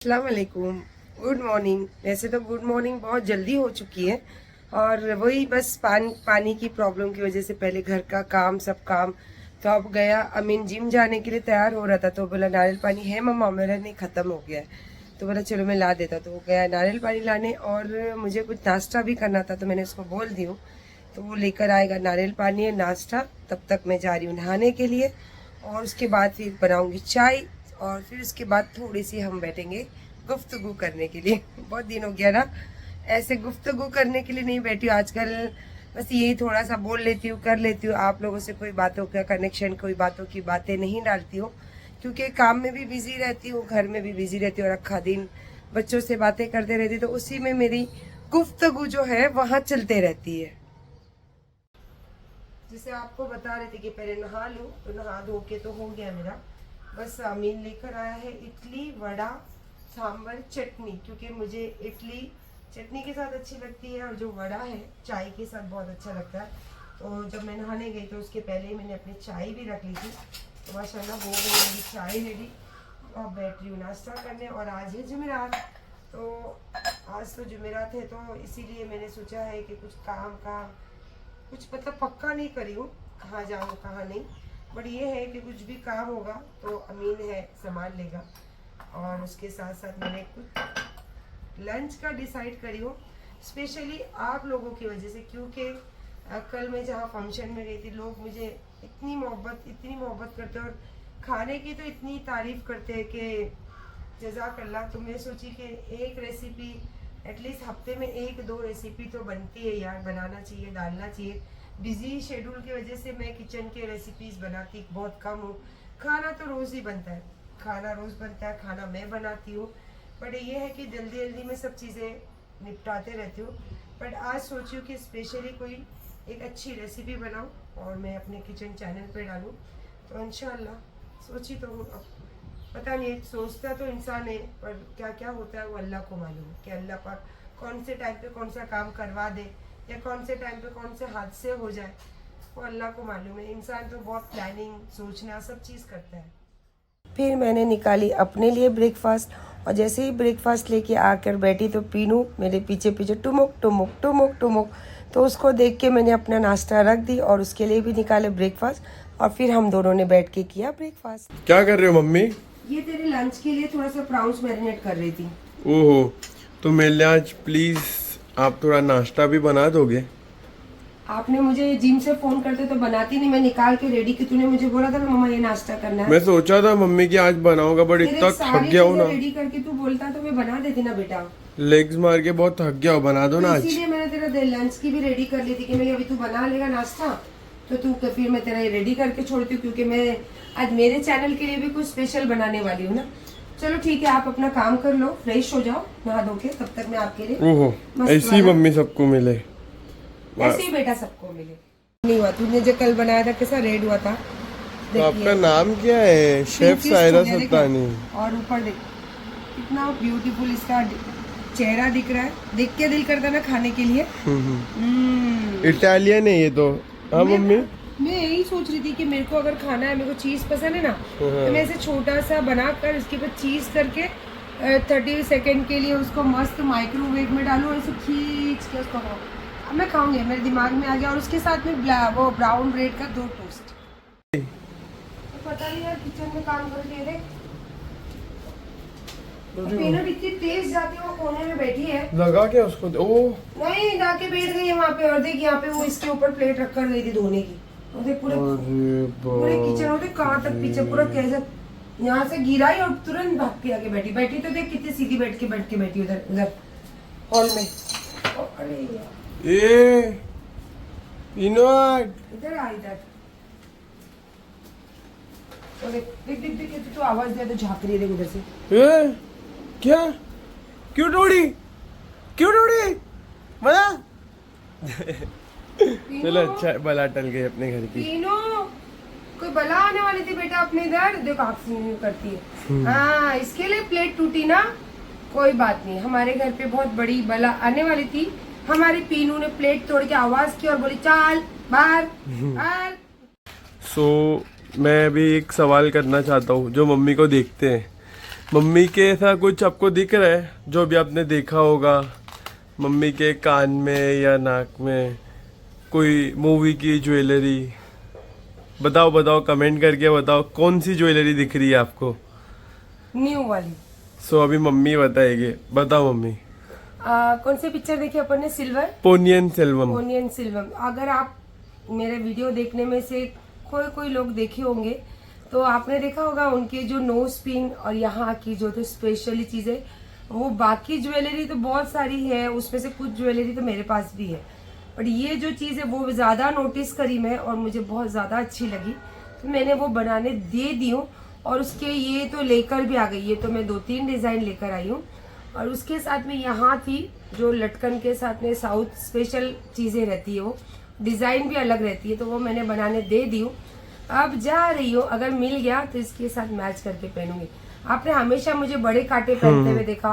अस्सलाम वालेकुम, good morning. वैसे तो गुड मॉर्निंग बहुत जल्दी हो चुकी है और वही बस पानी की प्रॉब्लम की वजह से पहले घर का काम सब काम। तो अब गया अमीन जिम जाने के लिए तैयार हो रहा था तो बोला नारियल पानी है मम्मा, मेरा नहीं ख़त्म हो गया है। तो बोला चलो मैं ला देता। तो वो गया नारियल पानी लाने और मुझे कुछ नाश्ता भी करना था तो मैंने उसको बोल दी हूँ तो वो लेकर आएगा नारियल पानी है नाश्ता। तब तक मैं जा रही हूँ नहाने के लिए और उसके बाद फिर बनाऊँगी चाय और फिर उसके बाद थोड़ी सी हम बैठेंगे गुफ्तगू करने के लिए। बहुत दिन हो गया ना ऐसे गुफ्तगू करने के लिए नहीं बैठी हूँ आजकल। बस यही थोड़ा सा बोल लेती हूँ कर लेती हूँ। आप लोगों से कोई बातों का कनेक्शन कोई बातों की बातें नहीं डालती हूँ क्योंकि काम में भी बिजी रहती हूँ, घर में भी बिजी रहती हूँ और अक्खा दिन बच्चों से बातें करते रहती हूँ तो उसी में मेरी गुफ्तगू जो है वहाँ चलते रहती है। जैसे आपको बता रहे थे कि पहले नहा लूँ तो नहा धो के तो हो गया मेरा। बस अमीन लेकर आया है इडली वड़ा सांभर चटनी, क्योंकि मुझे इडली चटनी के साथ अच्छी लगती है और जो वड़ा है चाय के साथ बहुत अच्छा लगता है। तो जब मैं नहाने गई तो उसके पहले ही मैंने अपनी चाय भी रख ली थी तो माशाल्लाह हो गई मेरी चाय रेडी और बैठ रही हूँ नाश्ता करने। और आज है जुमेरात, तो आज तो जुमेरात है तो इसीलिए मैंने सोचा है कि कुछ काम का कुछ मतलब पक्का नहीं करी हूँ कहाँ जाऊँ कहाँ नहीं, बट ये है कि कुछ भी काम होगा तो अमीन है संभाल लेगा। और उसके साथ साथ मैंने कुछ लंच का डिसाइड करी हूँ स्पेशली आप लोगों की वजह से, क्योंकि कल मैं जहाँ फंक्शन में गई थी लोग मुझे इतनी मोहब्बत करते हैं और खाने की तो इतनी तारीफ करते हैं कि जज़ाकल्लाह। तो मैं सोची कि एक रेसिपी एटलीस्ट हफ्ते में एक दो रेसिपी तो बनती है यार, बनाना चाहिए डालना चाहिए। बिजी शेड्यूल की वजह से मैं किचन के रेसिपीज़ बनाती बहुत कम हूँ। खाना तो रोज़ ही बनता है, खाना रोज़ बनता है, खाना मैं बनाती हूँ, बट ये है कि जल्दी जल्दी में सब चीज़ें निपटाते रहती हूँ। बट आज सोची हूँ कि स्पेशली कोई एक अच्छी रेसिपी बनाऊँ और मैं अपने किचन चैनल पे डालूँ। तो इंशाल्लाह सोची तो हूँ, अब पता नहीं सोचता तो इंसान है पर क्या क्या होता है वो अल्लाह को मालूम है कि अल्लाह पाक कौन से टाइम पे कौन सा काम करवा दे या कौन से टाइम पे कौन से हादसे हो जाए वो अल्लाह को मालूम है। इंसान तो बहुत प्लानिंग सोचना सब चीज़ करता है। फिर मैंने निकाली अपने लिए ब्रेकफास्ट और जैसे ही ब्रेकफास्ट लेके आकर बैठी तो पीनू मेरे पीछे पीछे टुमुक टुमुक टुमुक टुमुक, तो उसको देख के मैंने अपना नाश्ता रख दी और उसके लिए भी निकाले ब्रेकफास्ट और फिर हम दोनों ने बैठ के किया ब्रेकफास्ट। क्या कर रहे हो मम्मी? ये तेरे लंच के लिए थोड़ा सा प्राउंस मैरिनेट कर रही थी। ओहो, तो मेरे लिए आज प्लीज आप थोड़ा नाश्ता भी बना दोगे? आपने मुझे जिम से फोन करते तो बनाती नहीं, मैं निकाल के रेडी की। तूने मुझे बोला था ना मम्मा ये नाश्ता करना है। मैं सोचा था मम्मी की आज बनाऊंगा बट इतना थक गया हूँ ना। रेडी करके तू बोलता तो मैं बना देती ना बेटा। लेग्स मार के बहुत थक गया हूँ, बना दो ना आज। इसीलिए मैंने तेरा लंच की भी रेडी कर ली थी कि मैं अभी तू बना लेगा नाश्ता तो तू फिर मैं तेरा ये रेडी करके छोड़ती हूँ, क्योंकि मैं आज मेरे चैनल के लिए भी कुछ स्पेशल बनाने वाली हूँ ना। चलो ठीक है, आप अपना काम कर लो, फ्रेश हो जाओ नहा धो के, तब तक मैं आपके लिए ओहो, ऐसी मम्मी सबको मिले। ऐसे ही बेटा सबको मिले। नहीं हुआ तूने जो कल बनाया था कैसा रेड हुआ था। तो आपका नाम क्या है? शेफ सायरा सुल्तानी। और ऊपर देख कितना ब्यूटीफुल इसका चेहरा दिख रहा है, देख के दिल करता ना खाने के लिए। इटालियन है ये तो। हाँ मम्मी, मैं यही सोच रही थी कि मेरे को अगर खाना है, मेरे को चीज पसंद है ना तो मैं ऐसे छोटा सा बनाकर इसके ऊपर चीज करके 30 सेकंड के लिए उसको मस्त माइक्रोवेव में डालूं, ऐसे खींच के उसको खाऊं। अब मैं खाऊंगी, मेरे दिमाग में आ गया। और उसके साथ में वो ब्राउन ब्रेड का 2 टोस्ट। तो पता नहीं यार किचन में काम करके देख पीनट इतनी तेज जाती है, वो कोने में बैठी है। लगा क्या उसको? ओ नहीं, जाके बैठ गई है वहाँ पे। और देख यहाँ पे वो इसके ऊपर प्लेट रख कर गई थी धोने की। और देख पूरे किचन होते कहाँ तक पीछे पूरा कैसे यहाँ से गिराई और तुरंत भाग के आके बैठी तो देख कितनी सीधी बैठ के बैठी उधर उधर हॉल में। अरे ए इधर आ इधर। देख देख देख देख तो आवाज दिया तो झाँक रही है देख उधर से। क्या? क्यों तोड़ी बता। चलो अच्छा बला टल गई अपने घर की। कोई बला आने वाली थी बेटा अपने इधर, देखो आप करती है। हाँ इसके लिए प्लेट टूटी ना, कोई बात नहीं। हमारे घर पे बहुत बड़ी बला आने वाली थी, हमारी पीनू ने प्लेट तोड़ के आवाज की और बोली चल बाहर। मैं भी एक सवाल करना चाहता हूँ जो मम्मी को देखते हैं। मम्मी के ऐसा कुछ आपको दिख रहा है जो भी आपने देखा होगा मम्मी के कान में या नाक में कोई मूवी की ज्वेलरी? बताओ बताओ, कमेंट करके बताओ कौन सी ज्वेलरी दिख रही है आपको? न्यू वाली। सो अभी मम्मी बताएगी। बताओ मम्मी। कौन सी पिक्चर देखी अपन ने? सिल्वर पोनियन सेल्वम। पोनियन सिल्वम। अगर आप मेरे वीडियो देखने में से कोई लोग देखे होंगे तो आपने देखा होगा उनके जो नोज पिन और यहाँ की जो तो स्पेशली चीजें, वो बाकी ज्वेलरी तो बहुत सारी है, उसमें से कुछ ज्वेलरी तो मेरे पास भी है, बट ये जो चीज है वो ज्यादा नोटिस करी मैं और मुझे बहुत ज्यादा अच्छी लगी, तो मैंने वो बनाने दे दी हूँ। और उसके ये तो लेकर भी आ गई, ये तो मैं 2-3 डिजाइन लेकर आई हूँ। और उसके साथ में यहाँ थी जो लटकन के साथ में साउथ स्पेशल चीजें रहती है, वो डिजाइन भी अलग रहती है, तो वो मैंने बनाने दे दी हूँ। अब जा रही हूँ, अगर मिल गया तो इसके साथ मैच करके पहनूंगी। आपने हमेशा मुझे बड़े कांटे पहनते हुए देखा।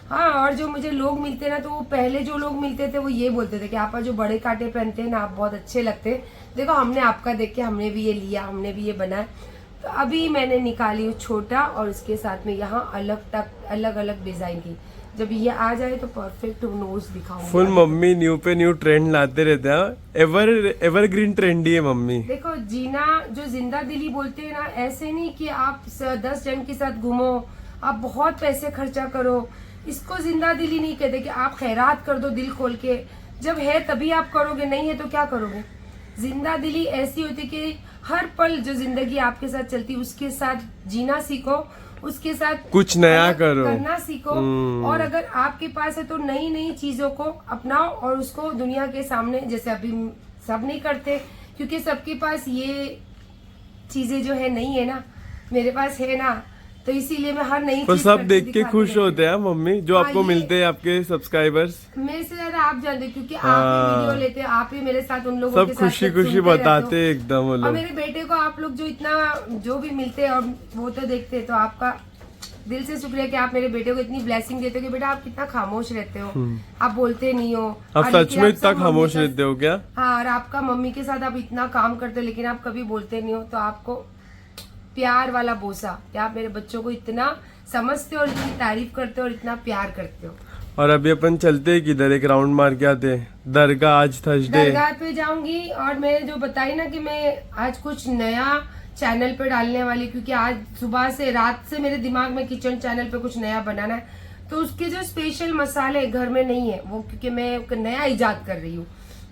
हाँ, और जो मुझे लोग मिलते ना, तो वो पहले जो लोग मिलते थे वो ये बोलते थे कि आप जो बड़े कांटे पहनते हैं ना, आप बहुत अच्छे लगते हैं। देखो, हमने आपका देख के हमने भी ये लिया, हमने भी ये बनाया। तो अभी मैंने निकाली हूँ छोटा, और इसके साथ में यहाँ अलग अलग डिजाइन की। जब ये आ जाए तो परफेक्ट नोज दिखाऊंगी। फुल मम्मी न्यू पे न्यू ट्रेंड लाते रहते हैं। एवरग्रीन ट्रेंडी है मम्मी। देखो, जीना जो जिंदा दिली बोलते हैं ना, ऐसे नहीं कि आप 10 जन के साथ घूमो, आप बहुत पैसे खर्चा करो, इसको जिंदा दिली नहीं कहते। कि आप खैरात कर दो दिल खोल के, जब है तभी आप करोगे, नहीं है तो क्या करोगे। जिंदा दिली ऐसी होती कि हर पल जो जिंदगी आपके साथ चलती उसके साथ जीना सीखो, उसके साथ कुछ नया करो, करना सीखो। और अगर आपके पास है तो नई नई चीजों को अपनाओ और उसको दुनिया के सामने, जैसे अभी सब नहीं करते क्योंकि सबके पास ये चीजें जो है नहीं है ना, मेरे पास है ना, तो इसीलिए मैं हर नई तो चीज सब देख के खुश होते हैं मम्मी, जो आपको मिलते हैं आपके सब्सक्राइबर्स। मेरे से ज्यादा आप जानते हैं, क्योंकि आप ही वीडियो लेते हैं, आप ही मेरे साथ उन लोगों सब के साथ खुशी खुशी बताते हैं एकदम वो और लोग। मेरे बेटे को आप लोग जो इतना जो भी मिलते हैं और वो तो देखते हैं, तो आपका दिल से शुक्रिया कि आप मेरे बेटे को इतनी ब्लेसिंग देते हो कि बेटा आप कितना खामोश रहते हो, आप बोलते नहीं हो। आप सच में इतना खामोश रहते हो क्या? हाँ, और आपका मम्मी के साथ आप इतना काम करते हो लेकिन आप कभी बोलते नहीं हो, तो आपको प्यार वाला बोसा कि आप मेरे बच्चों को इतना समझते हो और इतनी तारीफ करते हो और इतना प्यार करते हो। और अभी अपन चलते हैं किधर, एक राउंड मार के आते हैं दरगाह। आज थर्सडे, दरगाह पे जाऊंगी। और मैंने जो बताई ना कि मैं आज कुछ नया चैनल पे डालने वाली, क्योंकि आज सुबह से रात से मेरे दिमाग में किचन चैनल पे कुछ नया बनाना है, तो उसके जो स्पेशल मसाले घर में नहीं है वो, क्योंकि मैं एक नया इजाद कर रही हूँ,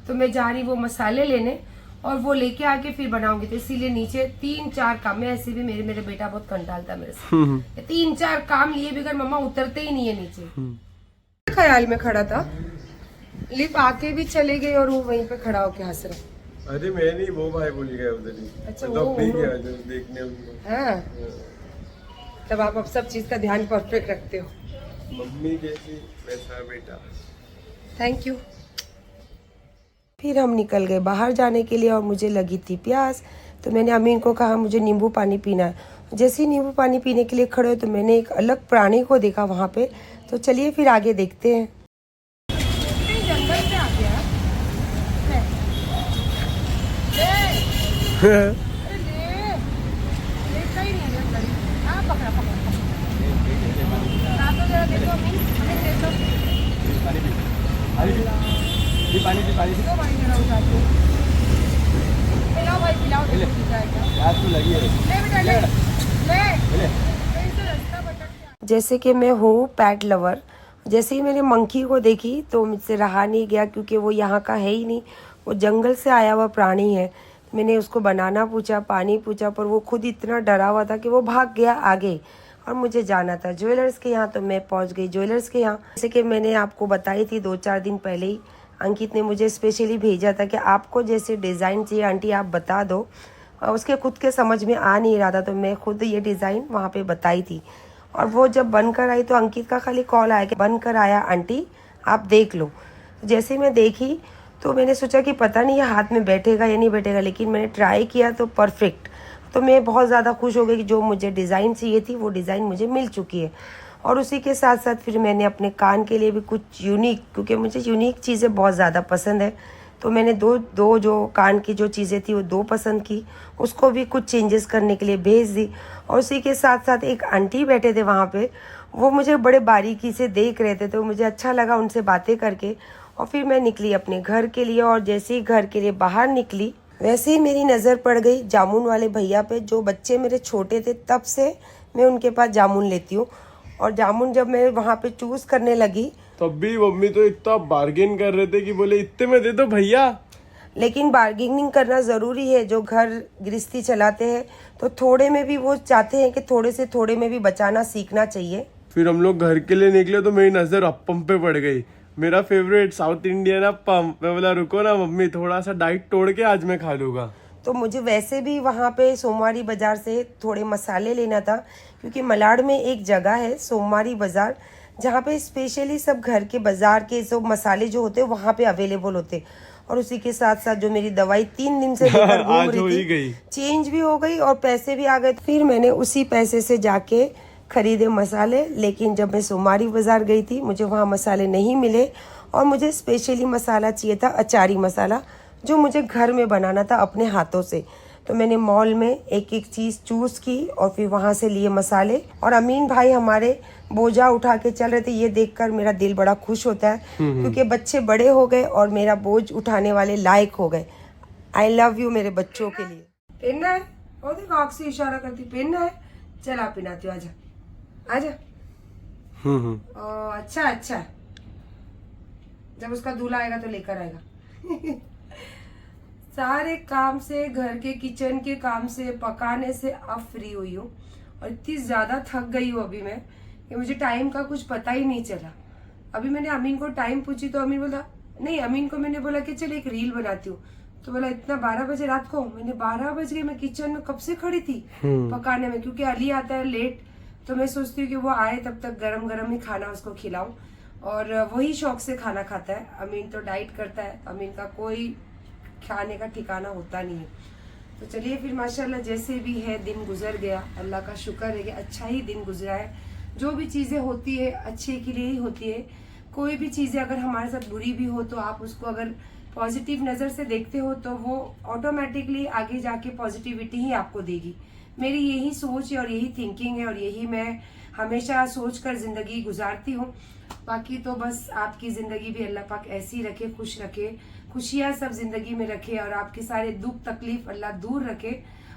तो मैं जा रही वो मसाले लेने और वो लेके आके फिर बनाऊंगी। तो इसीलिए नीचे 3-4 काम में, ऐसे भी मेरे बेटा बहुत कंटालता है मेरे से, 3-4 काम लिए बिगर मम्मा उतरते ही नहीं है नीचे। ख्याल में खड़ा था, लिप आके भी चले गए और वो वहीं पे खड़ा होके हंस रहा। अरे मैं नहीं, वो भाई भूल गया उधर ही। अच्छा, तो वो गया जो देखने उनको। हाँ, तब आप अब सब चीज का ध्यान परफेक्ट रखते हो। मम्मी जैसी वैसा बेटा। Thank you. फिर हम निकल गए बाहर जाने के लिए और मुझे लगी थी प्यास, तो मैंने अमीन को कहा मुझे नींबू पानी पीना है। जैसे ही नींबू पानी पीने के लिए खड़े हो तो मैंने एक अलग प्राणी को देखा वहाँ पे, तो चलिए फिर आगे देखते हैं। जंगल से आ गया जैसे कि मैं हूँ पैट लवर, जैसे ही मैंने मंकी को देखी तो मुझसे रहा नहीं गया, क्योंकि वो यहाँ का है ही नहीं, वो जंगल से आया हुआ प्राणी है। मैंने उसको बनाना पूछा, पानी पूछा, पर वो खुद इतना डरा हुआ था कि वो भाग गया आगे। और मुझे जाना था ज्वेलर्स के यहाँ, तो मैं पहुँच गई ज्वेलर्स के यहाँ। जैसे कि मैंने आपको बताई थी 2-4 दिन पहले ही, अंकित ने मुझे स्पेशली भेजा था कि आपको जैसे डिज़ाइन चाहिए आंटी आप बता दो। और उसके खुद के समझ में आ नहीं रहा था, तो मैं खुद ये डिज़ाइन वहाँ पे बताई थी। और वो जब बनकर आई तो अंकित का खाली कॉल आया कि बनकर आया आंटी, आप देख लो। जैसे मैं देखी तो मैंने सोचा कि पता नहीं ये हाथ में बैठेगा या नहीं बैठेगा, लेकिन मैंने ट्राई किया तो परफेक्ट। तो मैं बहुत ज़्यादा खुश हो गई कि जो मुझे डिज़ाइन चाहिए थी वो डिज़ाइन मुझे मिल चुकी है। और उसी के साथ साथ फिर मैंने अपने कान के लिए भी कुछ यूनिक, क्योंकि मुझे यूनिक चीज़ें बहुत ज़्यादा पसंद है, तो मैंने दो जो कान की जो चीज़ें थी वो 2 पसंद की, उसको भी कुछ चेंजेस करने के लिए भेज दी। और उसी के साथ साथ एक आंटी बैठे थे वहाँ पे, वो मुझे बड़े बारीकी से देख रहे थे, तो मुझे अच्छा लगा उनसे बातें करके। और फिर मैं निकली अपने घर के लिए, और जैसे ही घर के लिए बाहर निकली वैसे ही मेरी नज़र पड़ गई जामुन वाले भैया पे। जो बच्चे मेरे छोटे थे तब से मैं उनके पास जामुन लेती हूँ, और जामुन जब मैं वहाँ पे चूज़ करने लगी तब भी मम्मी तो इतना बार्गेन कर रहे थे कि बोले इतने में दे दो भैया। लेकिन बार्गेनिंग करना ज़रूरी है, जो घर गृहस्थी चलाते हैं तो थोड़े में भी वो चाहते हैं कि थोड़े से थोड़े में भी बचाना सीखना चाहिए। फिर हम लोग घर के लिए निकले तो मेरी नज़र अप्पम पे पड़ गई, मेरा फेवरेट साउथ इंडियन अप्पम। मैं बोला रुको ना मम्मी, थोड़ा सा डाइट तोड़ के आज मैं खा लूँगा। तो मुझे वैसे भी वहाँ पे सोमवारी बाज़ार से थोड़े मसाले लेना था, क्योंकि मलाड में एक जगह है सोमवारी बाज़ार, जहाँ पे स्पेशली सब घर के बाज़ार के सब मसाले जो होते हैं वहाँ पे अवेलेबल होते। और उसी के साथ साथ जो मेरी दवाई 3 दिन से लेकर घूम आज हो रही ही थी गई। चेंज भी हो गई और पैसे भी आ गए। फिर मैंने उसी पैसे से जाके खरीदे मसाले। लेकिन जब मैं सोमवारी बाज़ार गई थी मुझे वहाँ मसाले नहीं मिले, और मुझे स्पेशली मसाला चाहिए था अचारी मसाला, जो मुझे घर में बनाना था अपने हाथों से। तो मैंने मॉल में एक एक चीज़ चूज़ की और फिर वहाँ से लिए मसाले। और अमीन भाई हमारे बोझा उठा के चल रहे थे, ये देखकर मेरा दिल बड़ा खुश होता है, क्योंकि बच्चे बड़े हो गए और मेरा बोझ उठाने वाले लायक हो गए। आई लव यू मेरे बच्चों के लिए। पहनना है? और देखो आँख से इशारा करती, पहनना है? चल आप पहनाती हो, आजा आजा। अच्छा अच्छा, जब उसका दूल्हा आएगा तो लेकर आएगा। सारे काम से, घर के किचन के काम से, पकाने से अब फ्री हुई हूँ, और इतनी ज्यादा थक गई हूँ अभी मैं कि मुझे टाइम का कुछ पता ही नहीं चला। अभी मैंने अमीन को टाइम पूछी तो अमीन बोला नहीं, अमीन को मैंने बोला कि चल एक रील बनाती हूँ, तो बोला इतना 12 बजे रात को। मैंने 12 बज गए, मैं किचन में कब से खड़ी थी पकाने में, क्योंकि अली आता है लेट, तो मैं सोचती हूँ कि वो आए तब तक गरम गरम ही खाना उसको खिलाऊं, और वही शौक से खाना खाता है। अमीन तो डाइट करता है, अमीन का कोई खाने का ठिकाना होता नहीं है। तो चलिए फिर माशाल्लाह जैसे भी है दिन गुजर गया, अल्लाह का शुक्र है कि अच्छा ही दिन गुजरा है। जो भी चीज़ें होती है अच्छे के लिए ही होती है। कोई भी चीज़ें अगर हमारे साथ बुरी भी हो तो आप उसको अगर पॉजिटिव नज़र से देखते हो तो वो ऑटोमेटिकली आगे जाके पॉजिटिविटी ही आपको देगी। मेरी यही सोच है और यही थिंकिंग है, और यही मैं हमेशा सोच कर ज़िंदगी गुजारती हूँ। बाकी तो बस आपकी ज़िंदगी भी अल्लाह पाक ऐसी रखे, खुश रखे, खुशियाँ सब ज़िंदगी में रखे, और आपके सारे दुख तकलीफ अल्लाह दूर रखे।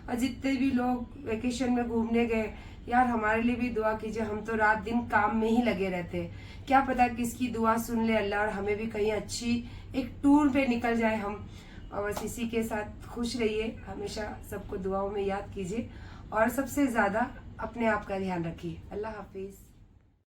और जितने भी लोग वेकेशन में घूमने गए, यार हमारे लिए भी दुआ कीजिए। हम तो रात दिन काम में ही लगे रहते हैं, क्या पता किसकी दुआ सुन ले अल्लाह और हमें भी कहीं अच्छी एक टूर पे निकल जाए हम। और बस इसी के साथ खुश रहिए, हमेशा सबको दुआओं में याद कीजिए, और सबसे ज़्यादा अपने आप का ध्यान रखिए। अल्लाह हाफिज़।